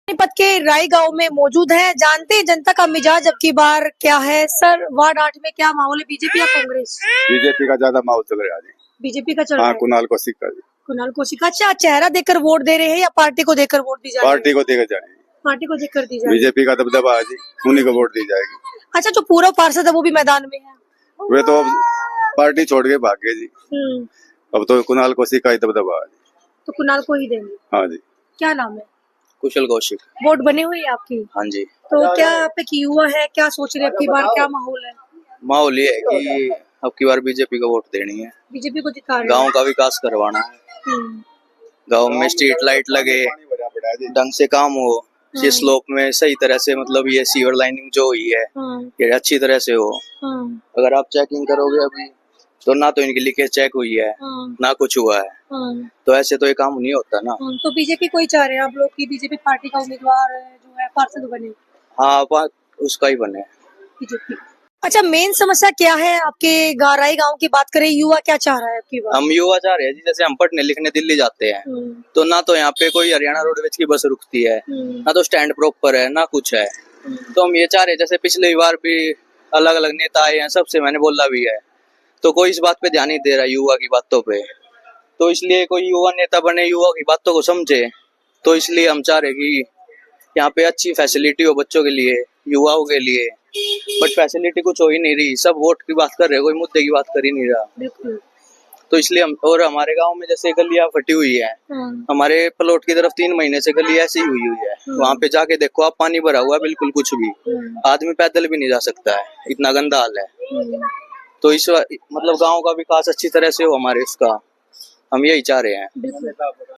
पानीपत के राई गांव में मौजूद है, जानते हैं जनता का मिजाज अब की बार क्या है। सर, वार्ड 8 में क्या माहौल है, बीजेपी या कांग्रेस? बीजेपी का ज्यादा माहौल चल रहा है जी। बीजेपी का चल रहा हाँ, है। कुणाल कौशिक का जी। कुणाल कौशिक। अच्छा, चेहरा देखकर वोट दे रहे हैं या पार्टी को देखकर वोट दी जा रही है? पार्टी को देकर जाएगी। पार्टी को देखकर दी जा रही है। बीजेपी का दबदबा है जी, उन्हीं को वोट दी जाएगी। अच्छा, जो पूरा पार्षद है वो भी मैदान में है। वे तो अब पार्टी छोड़ के भाग गए जी। अब तो कुणाल कौशिक का ही दबदबा है। तो कुणाल को ही देंगे। हाँ जी। क्या नाम है? कुशल कौशिक। वोट बने हुए हैं आपकी? हाँ जी। तो क्या आप की युवा है, क्या सोच रहे हैं अब की बार, क्या माहौल है? माहौल ये है कि अब की बार बीजेपी को वोट देनी है, बीजेपी को जिता रहे हैं। गांव का विकास करवाना है, गांव में स्ट्रीट लाइट लगे, ढंग से काम हो, ये स्लोप में सही तरह से, मतलब ये सीवर लाइनिंग जो हुई है ये अच्छी तरह से हो। अगर आप चेकिंग करोगे अभी तो ना तो इनकी लीकेज चेक हुई है ना कुछ हुआ है, तो ऐसे तो ये काम नहीं होता ना। तो बीजेपी को ही चाह रहे हैं आप लोग की बीजेपी पार्टी का उम्मीदवार जो है पार्षद बने? हाँ, बात उसका ही बने बीजेपी। अच्छा, मेन समस्या क्या है आपके राई गांव की बात करें, युवा क्या चाह रहा है आपकी बात? हम युवा चाह रहे हैं जी, जैसे हम पढ़ने लिखने दिल्ली जाते हैं तो ना तो यहाँ पे कोई हरियाणा रोडवेज की बस रुकती है, ना तो स्टैंड प्रॉपर है, ना कुछ है। तो हम ये चाह रहे हैं, जैसे पिछली बार भी अलग अलग नेता आए हैं, सबसे मैंने बोला भी है, तो कोई इस बात पे ध्यान नहीं दे रहा युवा की बातों पे। तो इसलिए कोई युवा नेता बने, युवा की बातों को समझे, तो इसलिए हम चाह रहे कि यहाँ पे अच्छी फैसिलिटी हो बच्चों के लिए, युवाओं के लिए। बट फैसिलिटी कुछ हो ही नहीं रही, सब वोट की बात कर रहे हैं, कोई मुद्दे की बात कर ही नहीं रहा। तो इसलिए हम, और हमारे गांव में जैसे गलियां फटी हुई है, हमारे प्लॉट की तरफ 3 महीने से गली ऐसी हुई है, वहाँ पे जाके देखो आप, पानी भरा हुआ है बिल्कुल, कुछ भी आदमी पैदल भी नहीं जा सकता है, इतना गंदा हाल है। तो इस मतलब गांव का विकास अच्छी तरह से हो हमारे, इसका हम यही चाह रहे हैं।